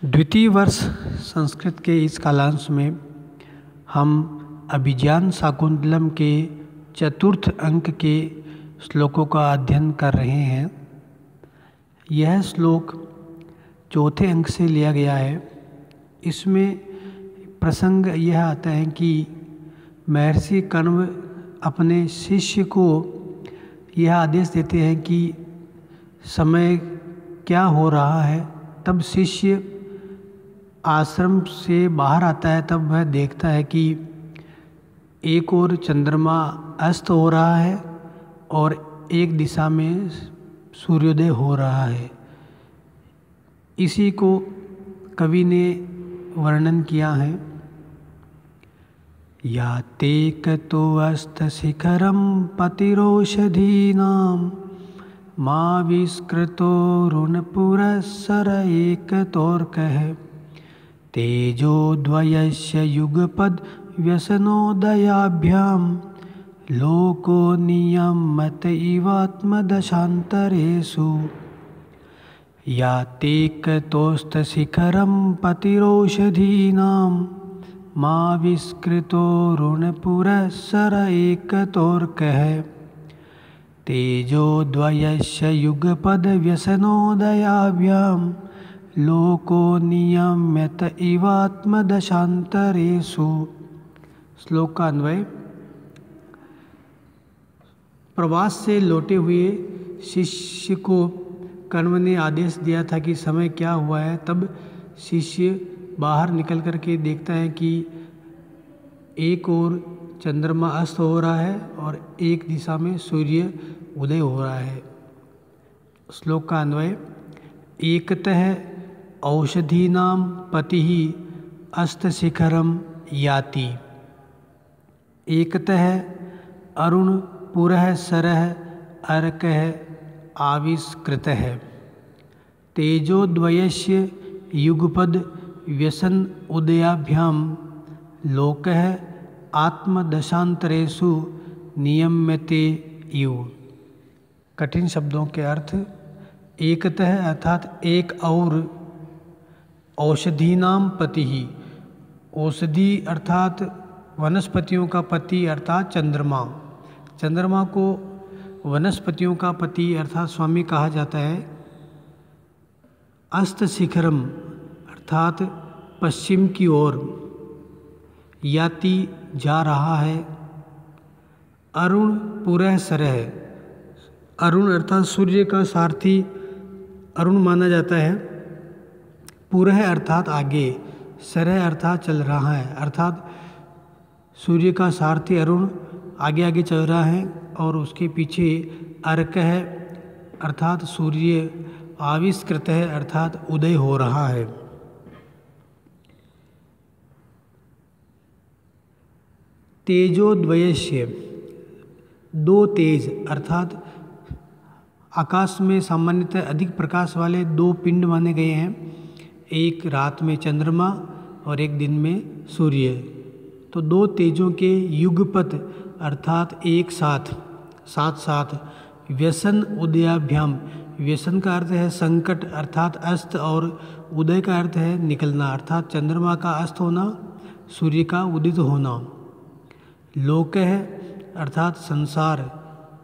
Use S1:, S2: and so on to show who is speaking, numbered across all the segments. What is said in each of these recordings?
S1: द्वितीय वर्ष संस्कृत के इस कालांश में हम अभिज्ञान शाकुंतलम के चतुर्थ अंक के श्लोकों का अध्ययन कर रहे हैं। यह श्लोक चौथे अंक से लिया गया है। इसमें प्रसंग यह आता है कि महर्षि कण्व अपने शिष्य को यह आदेश देते हैं कि समय क्या हो रहा है। तब शिष्य आश्रम से बाहर आता है। तब वह देखता है कि एक ओर चंद्रमा अस्त हो रहा है और एक दिशा में सूर्योदय हो रहा है। इसी को कवि ने वर्णन किया है। या ते कतो अस्त शिखरम पतिरोषधीनां मा विस्कृतो ऋणपुरस्सर एकतोर्कः तेजोद्वयस्य युगपद व्यसनोदयाभ्यां लोको नियम्यत इवात्मदशान्तरेषु। या ते कतोऽस्तशिखरं पतिरोषधीनां मा विस्कृतो ऋणपुरस्सर एकतोर्कः तेजोद्वयस्य युगपद व्यसनोदयाभ्यां लोको नियम्यत इवात्मदशान्तरेषु। श्लोक का अन्वय। प्रवास से लौटे हुए शिष्य को कण्व ने आदेश दिया था कि समय क्या हुआ है। तब शिष्य बाहर निकल कर के देखता है कि एक ओर चंद्रमा अस्त हो रहा है और एक दिशा में सूर्य उदय हो रहा है। श्लोक का अन्वय। एकतः औषधीनां पतिः अस्तशिखरं याति। एकतः अरुण पुरः सरः अर्कः आविष्कृतः तेजोद्वयस्य युगपद व्यसन उदयाभ्यां लोकः आत्मदशान्तरेषु नियम्यते इव। कठिन शब्दों के अर्थ। एकतः अर्थात एक और, औषधीनां पतिः औषधि अर्थात वनस्पतियों का पति अर्थात चंद्रमा। चंद्रमा को वनस्पतियों का पति अर्थात स्वामी कहा जाता है। अस्त शिखरम अर्थात पश्चिम की ओर, याति जा रहा है। अरुण पुरः सरः अरुण अर्थात सूर्य का सारथी अरुण माना जाता है। पुरः अर्थात आगे, सरः अर्थात चल रहा है। अर्थात सूर्य का सारथी अरुण आगे आगे चल रहा है और उसके पीछे अर्क है अर्थात सूर्य आविष्कृत है अर्थात उदय हो रहा है। तेजोद्वयस्य दो तेज अर्थात आकाश में सामान्यतः अधिक प्रकाश वाले दो पिंड माने गए हैं। एक रात में चंद्रमा और एक दिन में सूर्य। तो दो तेजों के युगपत अर्थात एक साथ साथ साथ व्यसन उदयाभ्याम। व्यसन का अर्थ है संकट अर्थात अस्त और उदय का अर्थ है निकलना अर्थात चंद्रमा का अस्त होना सूर्य का उदित होना। लोक है अर्थात संसार।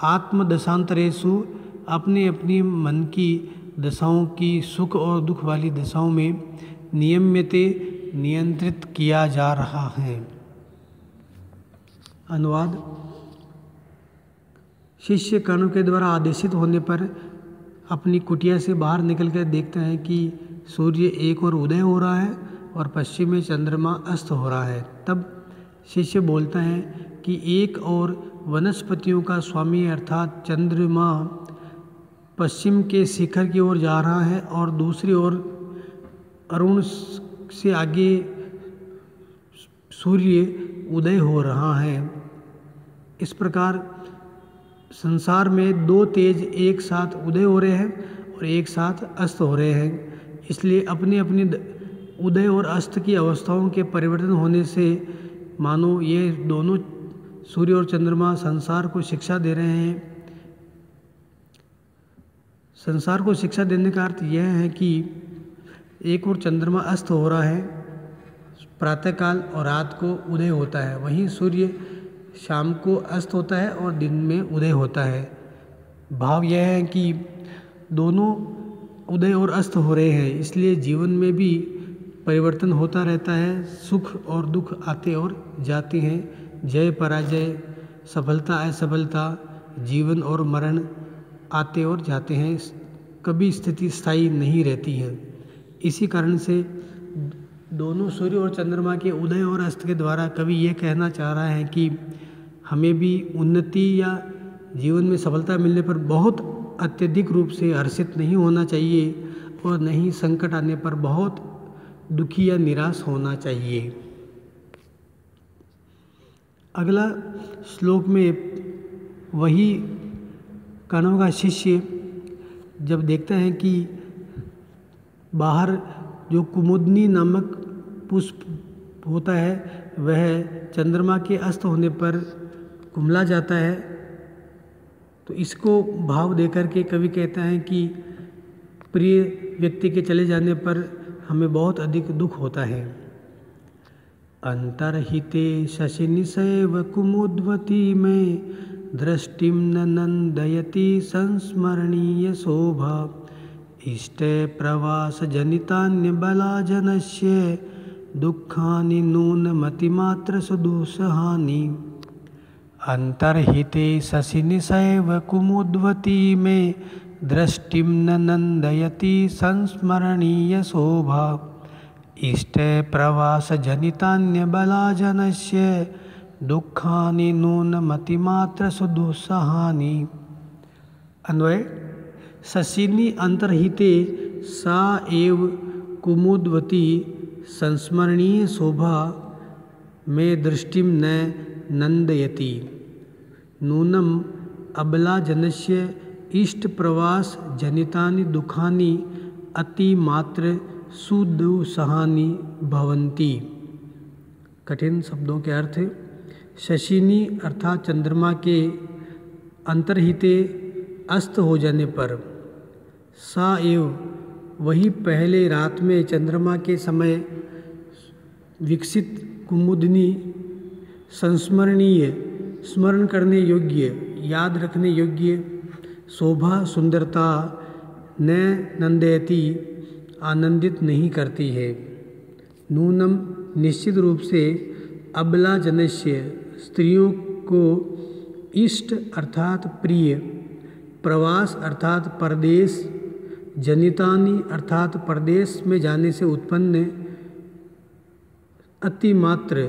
S1: आत्मदशांतरेषु अपनी अपनी मन की दशाओं की सुख और दुख वाली दशाओं में नियम्यते नियंत्रित किया जा रहा है। अनुवाद। शिष्य कण्व के द्वारा आदेशित होने पर अपनी कुटिया से बाहर निकलकर देखता है कि सूर्य एक ओर उदय हो रहा है और पश्चिम में चंद्रमा अस्त हो रहा है। तब शिष्य बोलता है कि एक ओर वनस्पतियों का स्वामी अर्थात चंद्रमा पश्चिम के शिखर की ओर जा रहा है और दूसरी ओर अरुण से आगे सूर्य उदय हो रहा है। इस प्रकार संसार में दो तेज एक साथ उदय हो रहे हैं और एक साथ अस्त हो रहे हैं। इसलिए अपनी अपनी उदय और अस्त की अवस्थाओं के परिवर्तन होने से मानो ये दोनों सूर्य और चंद्रमा संसार को शिक्षा दे रहे हैं। संसार को शिक्षा देने का अर्थ यह है कि एक और चंद्रमा अस्त हो रहा है प्रातःकाल और रात को उदय होता है, वहीं सूर्य शाम को अस्त होता है और दिन में उदय होता है। भाव यह है कि दोनों उदय और अस्त हो रहे हैं, इसलिए जीवन में भी परिवर्तन होता रहता है। सुख और दुख आते और जाते हैं, जय पराजय, सफलता असफलता, जीवन और मरण आते और जाते हैं, कभी स्थिति स्थायी नहीं रहती है। इसी कारण से दोनों सूर्य और चंद्रमा के उदय और अस्त के द्वारा कवि ये कहना चाह रहा है कि हमें भी उन्नति या जीवन में सफलता मिलने पर बहुत अत्यधिक रूप से हर्षित नहीं होना चाहिए और न ही संकट आने पर बहुत दुखी या निराश होना चाहिए। अगला श्लोक में वही कण्व का शिष्य जब देखता है कि बाहर जो कुमुदनी नामक पुष्प होता है वह चंद्रमा के अस्त होने पर कुम्हला जाता है, तो इसको भाव देकर के कवि कहता है कि प्रिय व्यक्ति के चले जाने पर हमें बहुत अधिक दुख होता है। अंतर्हिते शशिनिशैव कुमुद्वती में दृष्टिं न नंदयति संस्मरणीय शोभा इष्टे प्रवास जनितान्य बलाजनस्य दुःखानि नूनमतिमात्र सुदुःसहानि। अंतर्हिते शशिनिशैव कुमुद्वती में दृष्टिं न नंदयति संस्मरणीय शोभा इष्टे प्रवास जनितान्य बलाजनस्य दुःखानि नूनमतिमात्र सुदुःसहानि। अन्वय, शशिनी अंतर्हिते सा एव कुमुद्वती संस्मरणीय शोभा में दृष्टिं न नंदयति नूनम अबलाजनस्य इष्ट प्रवास जनितानि दुखानि अतिमात्र सुदुःसहानि भवन्ति। कठिन शब्दों के अर्थ। शशिनी अर्थात चंद्रमा के अंतर्हिते अस्त हो जाने पर, सा एव वही पहले रात में चंद्रमा के समय विकसित कुमुदनी, संस्मरणीय स्मरण करने योग्य, याद रखने योग्य, शोभा सुंदरता न नंदयति आनंदित नहीं करती है। नूनम निश्चित रूप से, अबला जनस्य स्त्रियों को, इष्ट अर्थात प्रिय, प्रवास अर्थात परदेश, जनितानि अर्थात परदेश में जाने से उत्पन्न, अतिमात्र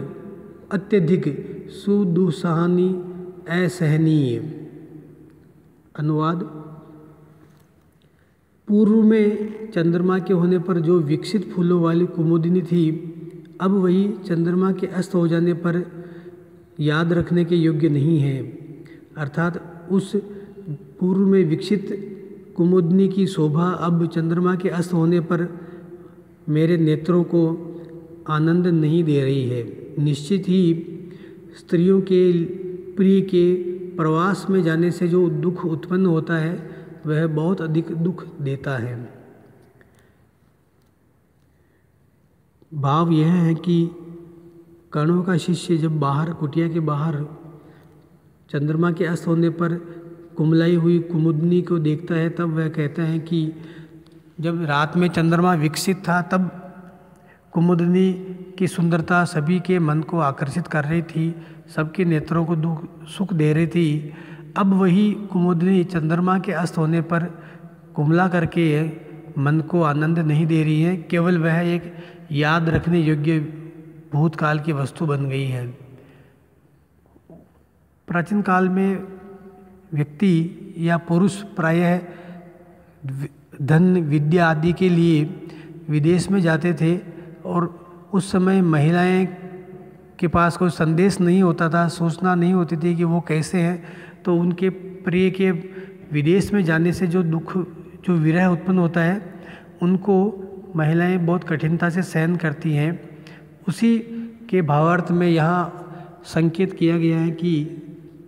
S1: अत्यधिक, सुदुःसहानि असहनीय। अनुवाद, पूर्व में चंद्रमा के होने पर जो विकसित फूलों वाली कुमुदिनी थी, अब वही चंद्रमा के अस्त हो जाने पर याद रखने के योग्य नहीं है। अर्थात उस पूर्व में विकसित कुमुदनी की शोभा अब चंद्रमा के अस्त होने पर मेरे नेत्रों को आनंद नहीं दे रही है। निश्चित ही स्त्रियों के प्रिय के प्रवास में जाने से जो दुख उत्पन्न होता है वह बहुत अधिक दुख देता है। भाव यह है कि कण्व का शिष्य जब बाहर, कुटिया के बाहर चंद्रमा के अस्त होने पर कुमलाई हुई कुमुदनी को देखता है, तब वह कहता है कि जब रात में चंद्रमा विकसित था तब कुमुदनी की सुंदरता सभी के मन को आकर्षित कर रही थी, सबके नेत्रों को सुख दे रही थी। अब वही कुमुदनी चंद्रमा के अस्त होने पर कुमला करके मन को आनंद नहीं दे रही है, केवल वह एक याद रखने योग्य भूतकाल की वस्तु बन गई है। प्राचीन काल में व्यक्ति या पुरुष प्रायः धन, विद्या आदि के लिए विदेश में जाते थे और उस समय महिलाएं के पास कोई संदेश नहीं होता था, सूचना नहीं होती थी कि वो कैसे हैं, तो उनके प्रिय के विदेश में जाने से जो दुख, जो विरह उत्पन्न होता है, उनको महिलाएं बहुत कठिनता से सहन करती हैं। उसी के भावार्थ में यहाँ संकेत किया गया है कि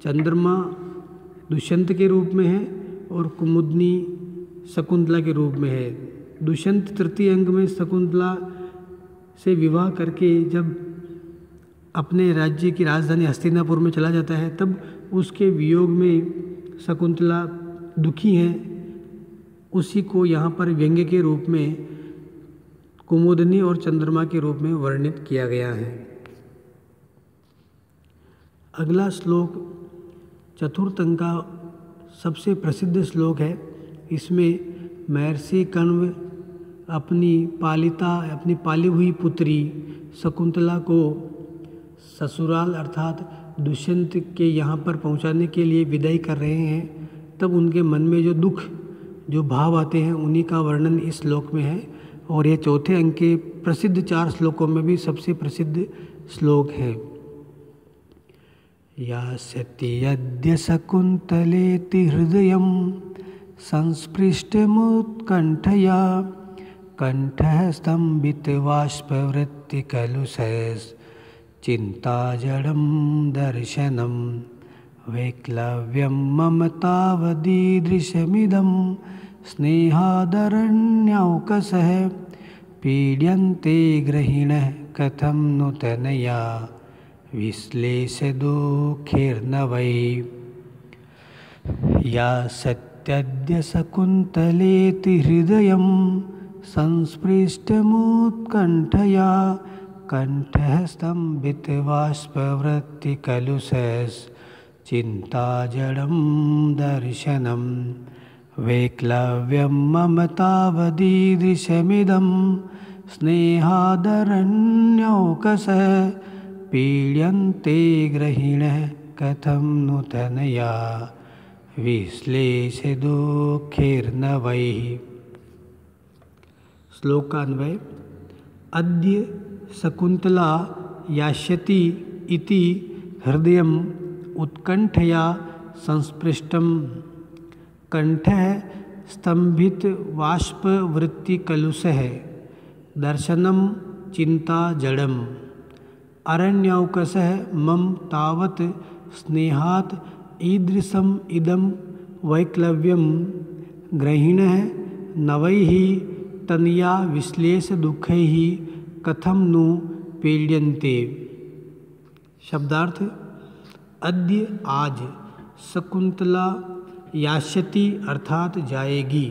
S1: चंद्रमा दुष्यंत के रूप में है और कुमुदनी शकुंतला के रूप में है। दुष्यंत तृतीय अंग में शकुंतला से विवाह करके जब अपने राज्य की राजधानी हस्तिनापुर में चला जाता है, तब उसके वियोग में शकुंतला दुखी हैं। उसी को यहाँ पर व्यंग्य के रूप में कुमुदनी और चंद्रमा के रूप में वर्णित किया गया है। अगला श्लोक चतुर्थ अंक का सबसे प्रसिद्ध श्लोक है। इसमें महर्षि कण्व अपनी पाली हुई पुत्री शकुंतला को ससुराल अर्थात दुष्यंत के यहाँ पर पहुँचाने के लिए विदाई कर रहे हैं। तब उनके मन में जो भाव आते हैं उन्हीं का वर्णन इस श्लोक में है, और ये चौथे अंक के प्रसिद्ध 4 श्लोकों में भी सबसे प्रसिद्ध श्लोक है। यास्यति यद्य शकुन्तलेति हृदयं संस्पृष्टमुत्कण्ठया कण्ठः स्तम्भितबाष्पवृत्तिकलुषैश्चिन्ताजडं दर्शनं वैक्लव्यं मम तावदीदृशमिदं स्नेहादरण्यौकसः पीड्यन्ते गृहिणः कथं नु तनया विश्लेषदुःखैर्न वै। या सत्यद्य शकुन्तलेति हृदयं संस्पृष्टमुत्कण्ठया कण्ठः स्तम्भितबाष्पवृत्तिकलुषैश्चिन्ताजडं दर्शनं वैक्लव्यं मम तावदीदृशमिदं स्नेहादरण्यौकसः पीड्यन्ते गृहिणः कथं नु तनया विश्लेषदुःखैर्न वै। श्लोक का अन्वय। अद्य शकुंतला यास्यति इति हृदयम् उत्कण्ठया संस्पृष्टं कण्ठः स्तम्भितबाष्पवृत्तिकलुषः दर्शनं चिन्ता जडम् अरण्यौकसः मम तावत् स्नेहात् ईदृशम् इदं वैक्लव्यं गृहिणः नवैः तनया विश्लेषदुःखैः कथं नु पीड्यन्ते। शब्दार्थ। अद्य आज शकुंतला यास्यति अर्थात जाएगी,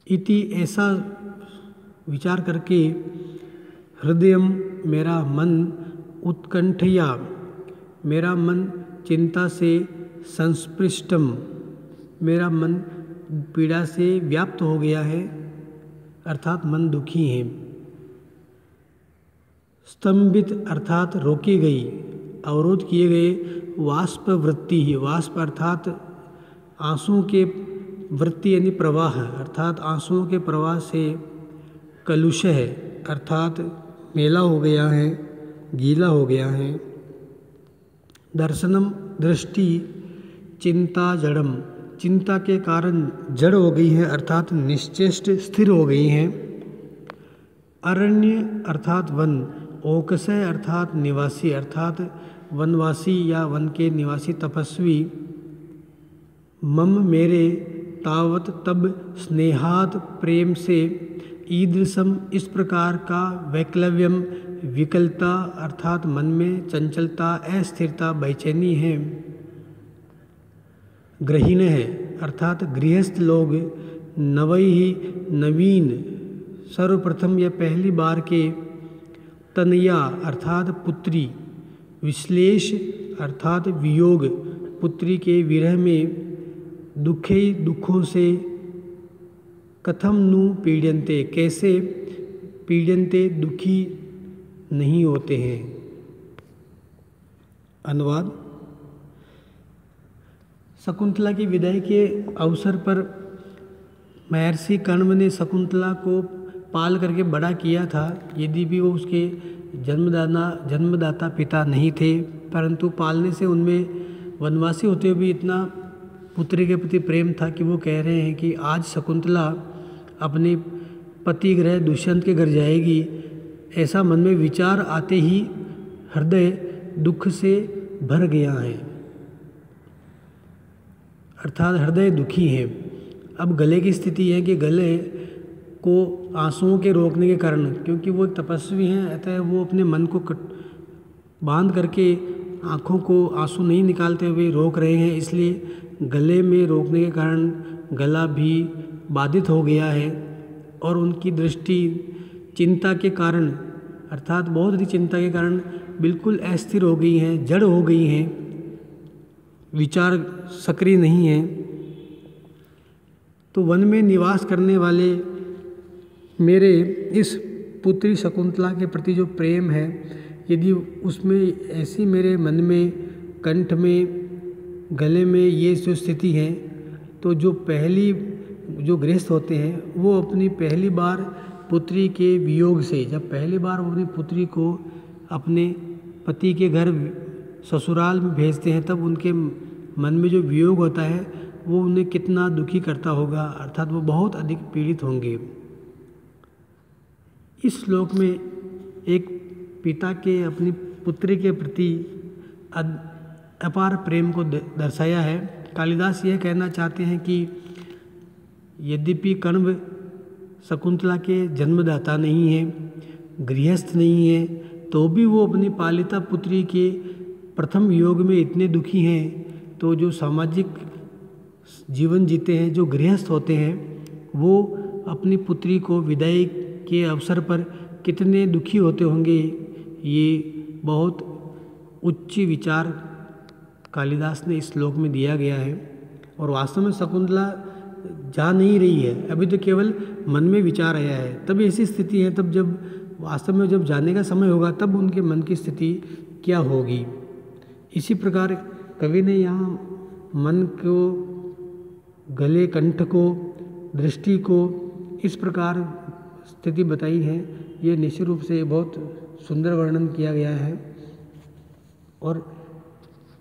S1: इति ऐसा विचार करके हृदयम मेरा मन, उत्कंठया मेरा मन चिंता से, संस्पृष्टम मेरा मन पीड़ा से व्याप्त हो गया है अर्थात मन दुखी है। स्तंभित अर्थात रोकी गई, अवरोध किए गए। वाष्प वृत्ति ही, वाष्प अर्थात आंसुओं के वृत्ति यानी प्रवाह अर्थात आंसुओं के प्रवाह से, कलुष है अर्थात मेला हो गया है, गीला हो गया है। दर्शनम दृष्टि, चिंता जड़म चिंता के कारण जड़ हो गई है अर्थात निश्चेष्ट स्थिर हो गई हैं। अरण्य अर्थात वन, ओकसय अर्थात निवासी अर्थात वनवासी या वन के निवासी तपस्वी। मम मेरे, तावत तब, स्नेहात प्रेम से, ईदृशम इस प्रकार का, वैक्लव्यम विकलता अर्थात मन में चंचलता, अस्थिरता, बेचैनी है। गृहिण है अर्थात गृहस्थ लोग, नवई ही नवीन सर्वप्रथम या पहली बार के, तनया अर्थात पुत्री, विश्लेष अर्थात वियोग पुत्री के विरह में, दुखे दुखों से, कथम नु पीड्यन्ते कैसे, पीड्यन्ते दुखी नहीं होते हैं। अनुवाद। शकुंतला की विदाई के अवसर पर महर्षि कण्व ने शकुंतला को पाल करके बड़ा किया था। यदि भी वो उसके जन्मदाता पिता नहीं थे, परंतु पालने से उनमें वनवासी होते हुए भी इतना पुत्री के प्रति प्रेम था कि वो कह रहे हैं कि आज शकुंतला अपने पति गृह दुष्यंत के घर जाएगी। ऐसा मन में विचार आते ही हृदय दुख से भर गया है अर्थात हृदय दुखी है। अब गले की स्थिति है कि गले को आंसुओं के रोकने के कारण, क्योंकि वो तपस्वी हैं, अतः वो अपने मन को बांध करके आँखों को आंसू नहीं निकालते हुए रोक रहे हैं, इसलिए गले में रोकने के कारण गला भी बाधित हो गया है और उनकी दृष्टि चिंता के कारण, अर्थात बहुत अधिक चिंता के कारण बिल्कुल अस्थिर हो गई हैं, जड़ हो गई हैं, विचार सक्रिय नहीं हैं। तो वन में निवास करने वाले मेरे इस पुत्री शकुंतला के प्रति जो प्रेम है, यदि उसमें ऐसी मेरे मन में, कंठ में, गले में ये जो स्थिति है, तो जो गृहस्थ होते हैं वो अपनी पहली बार पुत्री के वियोग से, जब पहली बार वो अपनी पुत्री को अपने पति के घर ससुराल में भेजते हैं, तब उनके मन में जो वियोग होता है वो उन्हें कितना दुखी करता होगा, अर्थात वो बहुत अधिक पीड़ित होंगे। इस श्लोक में एक पिता के अपनी पुत्री के प्रति अपार प्रेम को दर्शाया है। कालिदास यह कहना चाहते हैं कि यद्यपि कण्व शकुंतला के जन्मदाता नहीं है, गृहस्थ नहीं है, तो भी वो अपनी पालिता पुत्री के प्रथम वियोग में इतने दुखी हैं, तो जो सामाजिक जीवन जीते हैं, जो गृहस्थ होते हैं, वो अपनी पुत्री को विदाई के अवसर पर कितने दुखी होते होंगे। ये बहुत उच्च विचार कालिदास ने इस श्लोक में दिया गया है। और वास्तव में शकुंतला जा नहीं रही है, अभी तो केवल मन में विचार आया है। तब ऐसी स्थिति है, तब जब वास्तव में जब जाने का समय होगा, तब उनके मन की स्थिति क्या होगी। इसी प्रकार कवि ने यहाँ मन को, गले, कंठ को, दृष्टि को इस प्रकार स्थिति बताई है। ये निश्चित रूप से बहुत सुंदर वर्णन किया गया है। और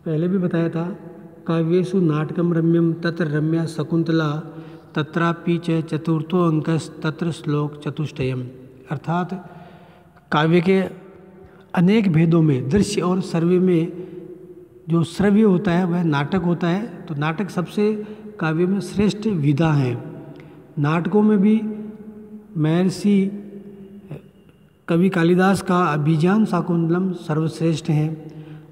S1: पहले भी बताया था, काव्येषु नाटकम रम्यम तत्र रम्या शकुंतला तत्रापि च चतुर्थो अंकस तत्र श्लोक चतुष्टयम। अर्थात काव्य के अनेक भेदों में दृश्य और श्रव्य में जो श्रव्य होता है वह नाटक होता है। तो नाटक सबसे काव्य में श्रेष्ठ विधा है। नाटकों में भी महर्षि कवि कालिदास का अभिज्ञान शाकुंतलम सर्वश्रेष्ठ है।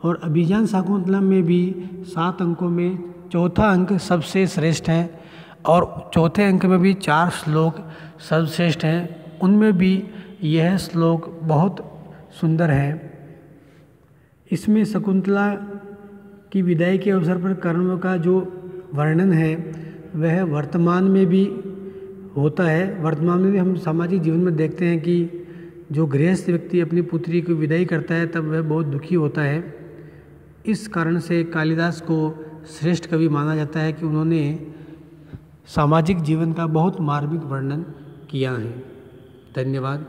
S1: और अभिज्ञान शाकुंतलम में भी 7 अंकों में चौथा अंक सबसे श्रेष्ठ है, और चौथे अंक में भी 4 श्लोक सर्वश्रेष्ठ हैं। उनमें भी यह श्लोक बहुत सुंदर है। इसमें शकुंतला की विदाई के अवसर पर कर्ण का जो वर्णन है वह वर्तमान में भी होता है। वर्तमान में भी हम सामाजिक जीवन में देखते हैं कि जो गृहस्थ व्यक्ति अपनी पुत्री की विदाई करता है तब वह बहुत दुखी होता है। इस कारण से कालिदास को श्रेष्ठ कवि माना जाता है कि उन्होंने सामाजिक जीवन का बहुत मार्मिक वर्णन किया है। धन्यवाद।